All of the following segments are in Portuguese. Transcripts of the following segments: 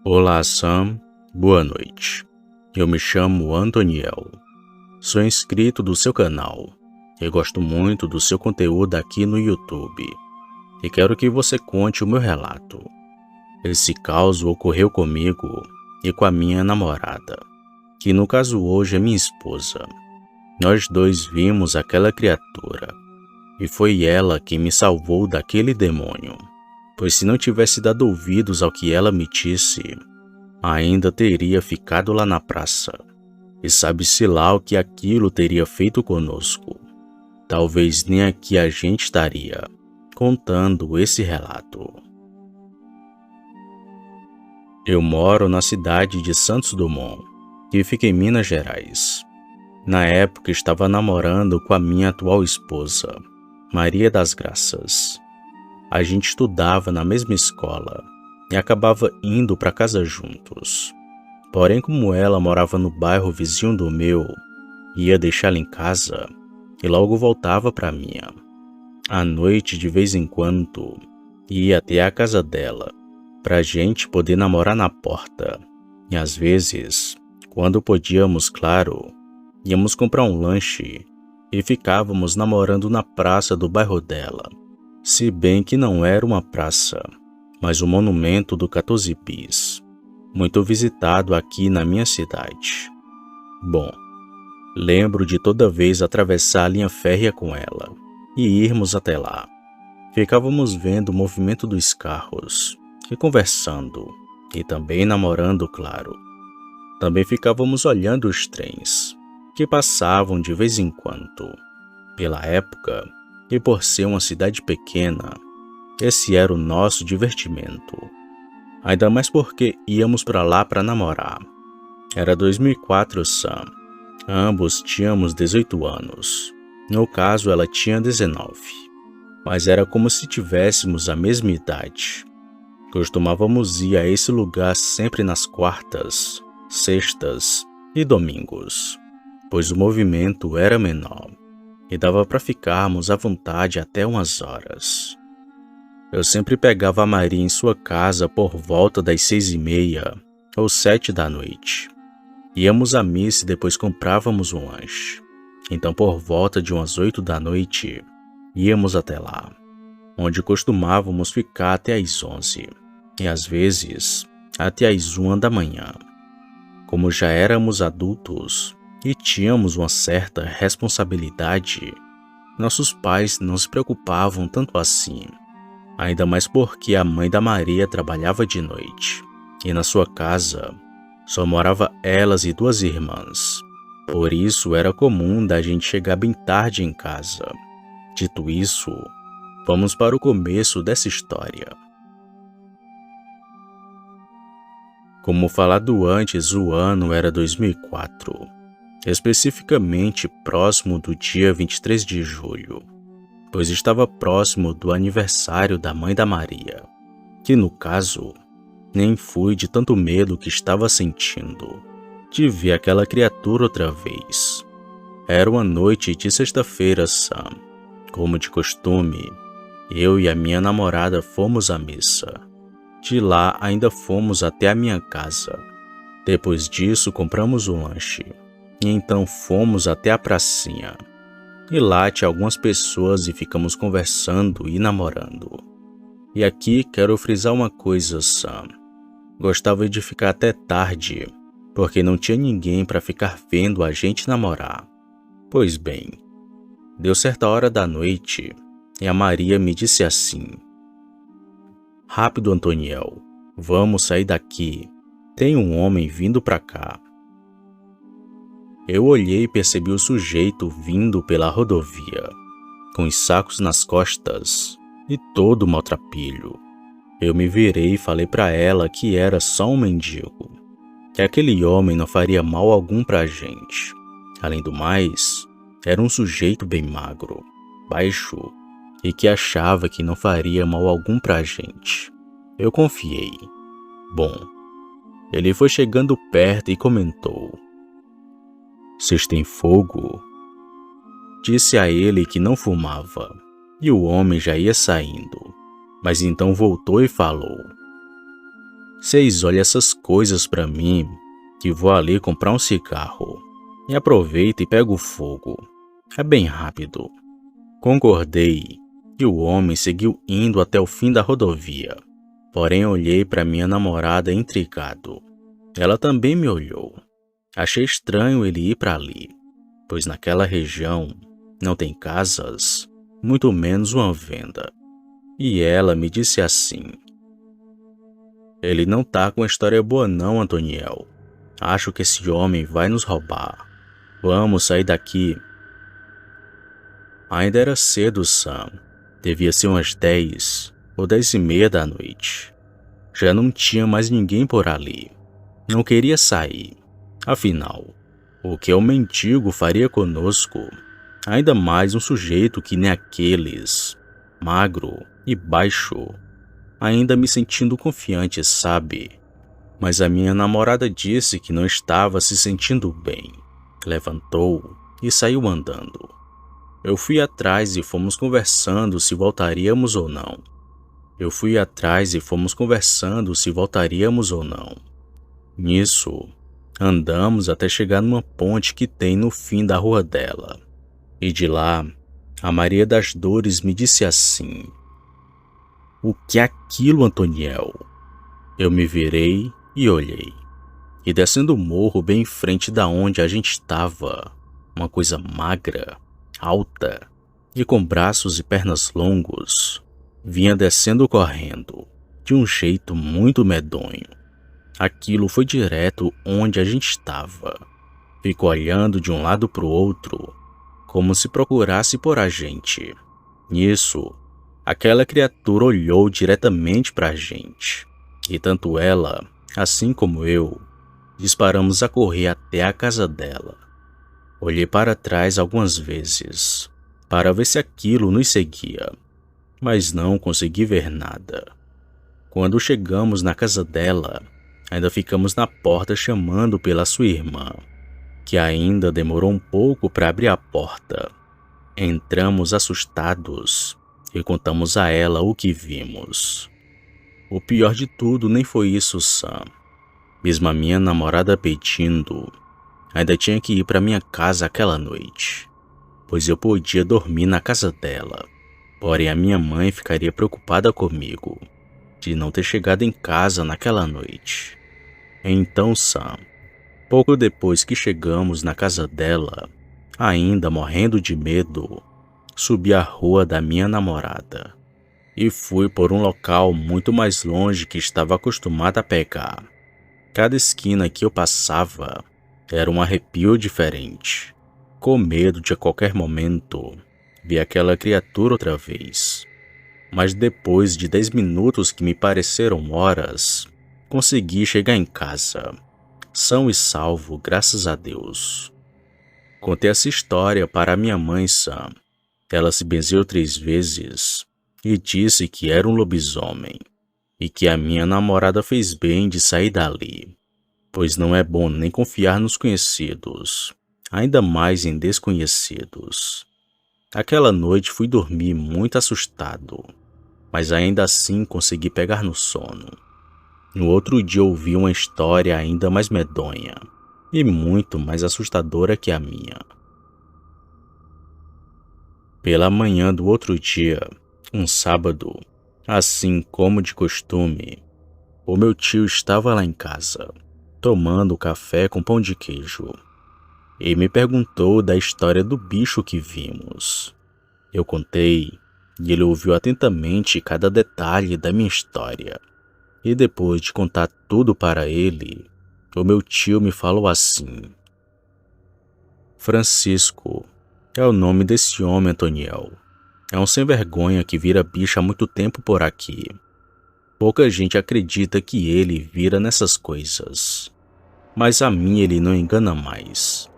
Olá, Sam. Boa noite. Eu me chamo Antoniel. Sou inscrito do seu canal e gosto muito do seu conteúdo aqui no YouTube. E quero que você conte o meu relato. Esse caos ocorreu comigo e com a minha namorada, que no caso hoje é minha esposa. Nós dois vimos aquela criatura e foi ela que me salvou daquele demônio. Pois se não tivesse dado ouvidos ao que ela me disse, ainda teria ficado lá na praça. E sabe-se lá o que aquilo teria feito conosco. Talvez nem aqui a gente estaria contando esse relato. Eu moro na cidade de Santos Dumont, que fica em Minas Gerais. Na época estava namorando com a minha atual esposa, Maria das Graças. A gente estudava na mesma escola e acabava indo para casa juntos. Porém, como ela morava no bairro vizinho do meu, ia deixá-la em casa e logo voltava para a minha. À noite, de vez em quando, ia até a casa dela para a gente poder namorar na porta. E às vezes, quando podíamos, claro, íamos comprar um lanche e ficávamos namorando na praça do bairro dela. Se bem que não era uma praça, mas o monumento do 14 bis, muito visitado aqui na minha cidade. Bom, lembro de toda vez atravessar a linha férrea com ela e irmos até lá. Ficávamos vendo o movimento dos carros e conversando, e também namorando, claro. Também ficávamos olhando os trens, que passavam de vez em quando. Pela época, e por ser uma cidade pequena, esse era o nosso divertimento. Ainda mais porque íamos para lá para namorar. Era 2004, Sam. Ambos tínhamos 18 anos. No caso, ela tinha 19. Mas era como se tivéssemos a mesma idade. Costumávamos ir a esse lugar sempre nas quartas, sextas e domingos, pois o movimento era menor e dava para ficarmos à vontade até umas horas. Eu sempre pegava a Maria em sua casa por volta das 6h30 ou 7 da noite. Íamos à missa e depois comprávamos um lanche. Então, por volta de umas 8 da noite, íamos até lá, onde costumávamos ficar até às 11, e às vezes até às 1 da manhã. Como já éramos adultos e tínhamos uma certa responsabilidade, nossos pais não se preocupavam tanto assim, ainda mais porque a mãe da Maria trabalhava de noite, e na sua casa só morava elas e 2 irmãs. Por isso era comum da gente chegar bem tarde em casa. Dito isso, vamos para o começo dessa história. Como falado antes, o ano era 2004, especificamente próximo do dia 23 de julho, pois estava próximo do aniversário da mãe da Maria, que no caso, nem fui de tanto medo que estava sentindo de ver aquela criatura outra vez. Era uma noite de sexta-feira, Sam. Como de costume, eu e a minha namorada fomos à missa. De lá ainda fomos até a minha casa. Depois disso compramos um lanche e então fomos até a pracinha. E lá tinha algumas pessoas e ficamos conversando e namorando. E aqui quero frisar uma coisa, Sam. Gostava de ficar até tarde, porque não tinha ninguém para ficar vendo a gente namorar. Pois bem, deu certa hora da noite e a Maria me disse assim: "Rápido, Antoniel, vamos sair daqui. Tem um homem vindo para cá." Eu olhei e percebi o sujeito vindo pela rodovia, com os sacos nas costas e todo maltrapilho. Eu me virei e falei para ela que era só um mendigo, que aquele homem não faria mal algum pra gente. Além do mais, era um sujeito bem magro, baixo e que achava que não faria mal algum pra gente. Eu confiei. Bom, ele foi chegando perto e comentou: "Vocês têm fogo?" Disse a ele que não fumava, e o homem já ia saindo, mas então voltou e falou: Cês olha essas coisas pra mim, que vou ali comprar um cigarro. E aproveita e pega o fogo. É bem rápido. Concordei, e o homem seguiu indo até o fim da rodovia. Porém, olhei para minha namorada intrigado. Ela também me olhou. Achei estranho ele ir para ali, pois naquela região não tem casas, muito menos uma venda. E ela me disse assim: ele não tá com a história boa não, Antoniel. Acho que esse homem vai nos roubar. Vamos sair daqui. Ainda era cedo, Sam. Devia ser umas 10 ou 10:30 da noite. Já não tinha mais ninguém por ali. Não queria sair. Afinal, o que o mendigo faria conosco? Ainda mais um sujeito que nem aqueles, magro e baixo. Ainda me sentindo confiante, sabe? Mas a minha namorada disse que não estava se sentindo bem. Levantou e saiu andando. Eu fui atrás e fomos conversando se voltaríamos ou não. Nisso, andamos até chegar numa ponte que tem no fim da rua dela. E de lá, a Maria das Dores me disse assim: o que é aquilo, Antoniel? Eu me virei e olhei. E descendo o morro bem em frente da onde a gente estava, uma coisa magra, alta e com braços e pernas longos, vinha descendo correndo, de um jeito muito medonho. Aquilo foi direto onde a gente estava. Ficou olhando de um lado para o outro, como se procurasse por a gente. Nisso, aquela criatura olhou diretamente para a gente. E tanto ela, assim como eu, disparamos a correr até a casa dela. Olhei para trás algumas vezes, para ver se aquilo nos seguia, mas não consegui ver nada. Quando chegamos na casa dela, ainda ficamos na porta chamando pela sua irmã, que ainda demorou um pouco para abrir a porta. Entramos assustados e contamos a ela o que vimos. O pior de tudo nem foi isso, Sam. Mesmo a minha namorada pedindo, ainda tinha que ir para minha casa aquela noite, pois eu podia dormir na casa dela. Porém, a minha mãe ficaria preocupada comigo, de não ter chegado em casa naquela noite. Então, Sam, pouco depois que chegamos na casa dela, ainda morrendo de medo, subi a rua da minha namorada e fui por um local muito mais longe que estava acostumada a pegar. Cada esquina que eu passava era um arrepio diferente, com medo de a qualquer momento ver aquela criatura outra vez. Mas depois de 10 minutos que me pareceram horas, consegui chegar em casa, são e salvo, graças a Deus. Contei essa história para minha mãe, Sam. Ela se benzeu 3 vezes e disse que era um lobisomem e que a minha namorada fez bem de sair dali, pois não é bom nem confiar nos conhecidos, ainda mais em desconhecidos. Aquela noite fui dormir muito assustado, mas ainda assim consegui pegar no sono. No outro dia ouvi uma história ainda mais medonha e muito mais assustadora que a minha. Pela manhã do outro dia, um sábado, assim como de costume, o meu tio estava lá em casa, tomando café com pão de queijo, e me perguntou da história do bicho que vimos. Eu contei, e ele ouviu atentamente cada detalhe da minha história. E depois de contar tudo para ele, o meu tio me falou assim: Francisco, é o nome desse homem, Antoniel. É um sem-vergonha que vira bicho há muito tempo por aqui. Pouca gente acredita que ele vira nessas coisas. Mas a mim ele não engana mais,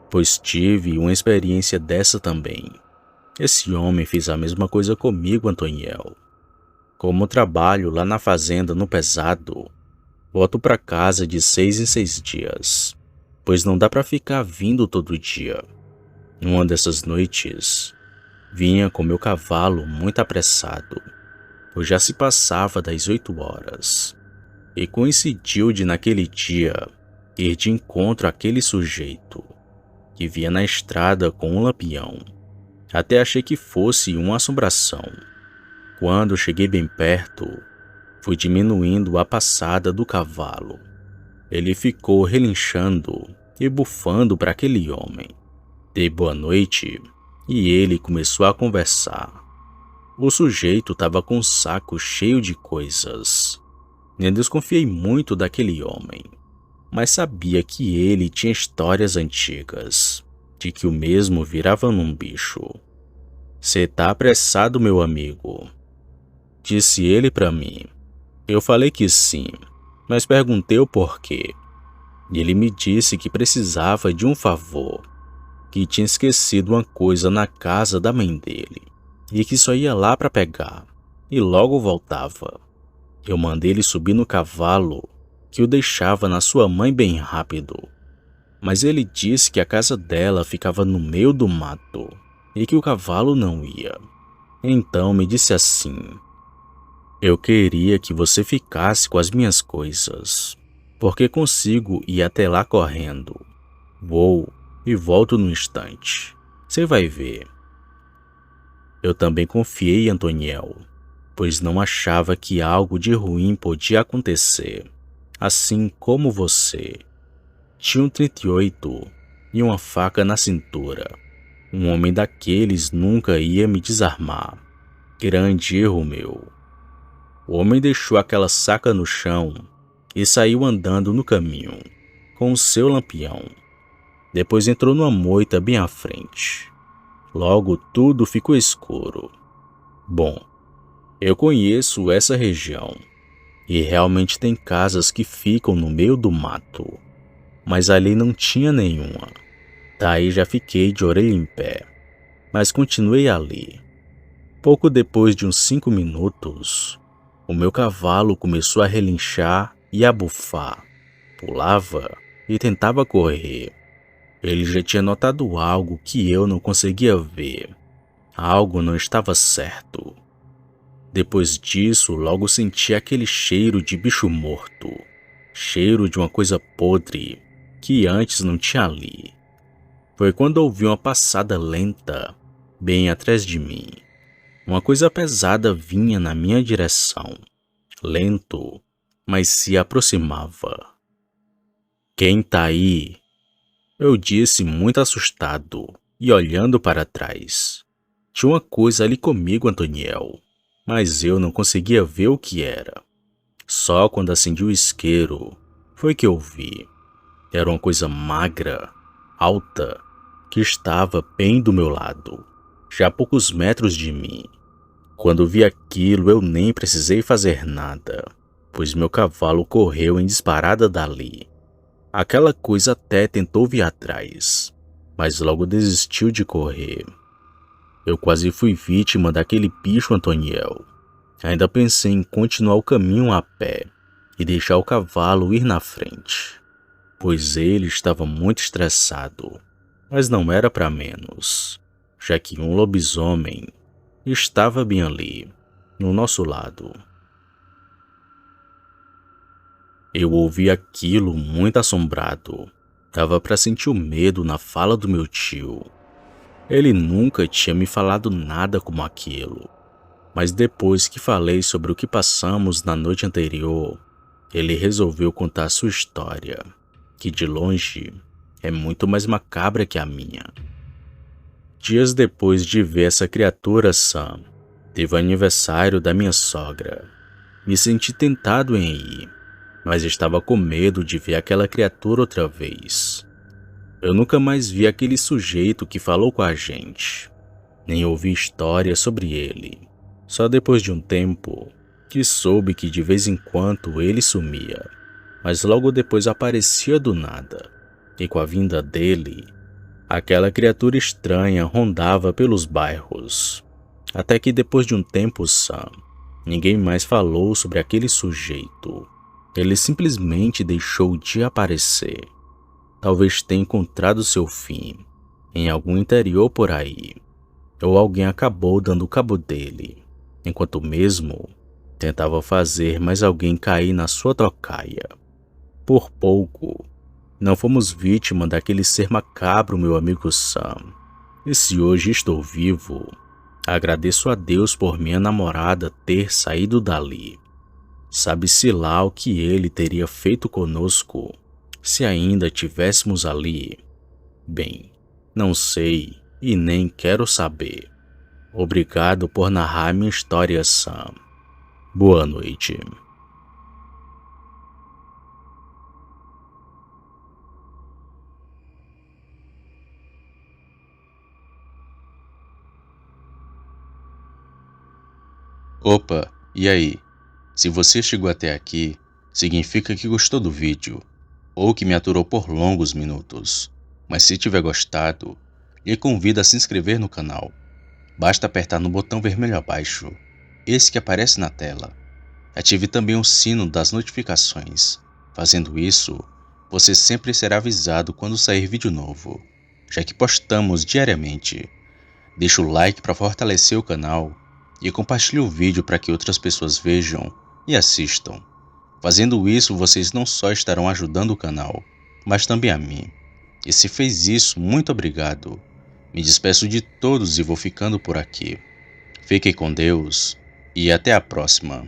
pois tive uma experiência dessa também. Esse homem fez a mesma coisa comigo, Antoniel. Como trabalho lá na fazenda no pesado, volto para casa de 6 em 6 dias, pois não dá para ficar vindo todo dia. Numa dessas noites, vinha com meu cavalo muito apressado, pois já se passava das 8 horas. E coincidiu de naquele dia ir de encontro àquele sujeito que via na estrada com um lampião. Até achei que fosse uma assombração. Quando cheguei bem perto, fui diminuindo a passada do cavalo. Ele ficou relinchando e bufando para aquele homem. Dei boa noite e ele começou a conversar. O sujeito estava com um saco cheio de coisas. Nem desconfiei muito daquele homem, mas sabia que ele tinha histórias antigas, de que o mesmo virava num bicho. "Cê tá apressado, meu amigo?" disse ele para mim. Eu falei que sim, mas perguntei o porquê. E ele me disse que precisava de um favor, que tinha esquecido uma coisa na casa da mãe dele, e que só ia lá para pegar, e logo voltava. Eu mandei ele subir no cavalo, que o deixava na sua mãe bem rápido. Mas ele disse que a casa dela ficava no meio do mato, e que o cavalo não ia. Então me disse assim: "Eu queria que você ficasse com as minhas coisas, porque consigo ir até lá correndo. Vou e volto no instante. Você vai ver." Eu também confiei em Antoniel, pois não achava que algo de ruim podia acontecer, assim como você. Tinha um 38 e uma faca na cintura. Um homem daqueles nunca ia me desarmar. Grande erro meu. O homem deixou aquela saca no chão e saiu andando no caminho, com o seu lampião. Depois entrou numa moita bem à frente. Logo tudo ficou escuro. Bom, eu conheço essa região e realmente tem casas que ficam no meio do mato, mas ali não tinha nenhuma. Daí já fiquei de orelha em pé, mas continuei ali. Pouco depois de uns 5 minutos, o meu cavalo começou a relinchar e a bufar. Pulava e tentava correr. Ele já tinha notado algo que eu não conseguia ver. Algo não estava certo. Depois disso, logo senti aquele cheiro de bicho morto. Cheiro de uma coisa podre que antes não tinha ali. Foi quando ouvi uma passada lenta, bem atrás de mim. Uma coisa pesada vinha na minha direção. Lento, mas se aproximava. "Quem tá aí?" eu disse muito assustado e olhando para trás. Tinha uma coisa ali comigo, Antoniel, mas eu não conseguia ver o que era. Só quando acendi o isqueiro foi que eu vi. Era uma coisa magra, alta, que estava bem do meu lado, já a poucos metros de mim. Quando vi aquilo, eu nem precisei fazer nada, pois meu cavalo correu em disparada dali. Aquela coisa até tentou vir atrás, mas logo desistiu de correr. Eu quase fui vítima daquele bicho, Antoniel. Ainda pensei em continuar o caminho a pé e deixar o cavalo ir na frente, pois ele estava muito estressado, mas não era para menos, já que um lobisomem estava bem ali, no nosso lado. Eu ouvi aquilo muito assombrado. Dava para sentir o medo na fala do meu tio. Ele nunca tinha me falado nada como aquilo. Mas depois que falei sobre o que passamos na noite anterior, ele resolveu contar sua história, que de longe é muito mais macabra que a minha. Dias depois de ver essa criatura, Sam, teve o aniversário da minha sogra. Me senti tentado em ir, mas estava com medo de ver aquela criatura outra vez. Eu nunca mais vi aquele sujeito que falou com a gente, nem ouvi história sobre ele. Só depois de um tempo que soube que de vez em quando ele sumia, mas logo depois aparecia do nada, e com a vinda dele, aquela criatura estranha rondava pelos bairros. Até que depois de um tempo, Sam, ninguém mais falou sobre aquele sujeito. Ele simplesmente deixou de aparecer. Talvez tenha encontrado seu fim em algum interior por aí, ou alguém acabou dando cabo dele, enquanto mesmo Tentava fazer mais alguém cair na sua tocaia. Por pouco, não fomos vítima daquele ser macabro, meu amigo Sam. E se hoje estou vivo, agradeço a Deus por minha namorada ter saído dali. Sabe-se lá o que ele teria feito conosco se ainda tivéssemos ali. Bem, não sei e nem quero saber. Obrigado por narrar minha história, Sam. Boa noite. Opa, e aí? Se você chegou até aqui, significa que gostou do vídeo, ou que me aturou por longos minutos. Mas se tiver gostado, lhe convido a se inscrever no canal. Basta apertar no botão vermelho abaixo, esse que aparece na tela. Ative também o sino das notificações. Fazendo isso, você sempre será avisado quando sair vídeo novo, já que postamos diariamente. Deixe o like para fortalecer o canal e compartilhe o vídeo para que outras pessoas vejam e assistam. Fazendo isso, vocês não só estarão ajudando o canal, mas também a mim. E se fez isso, muito obrigado. Me despeço de todos e vou ficando por aqui. Fiquem com Deus e até a próxima.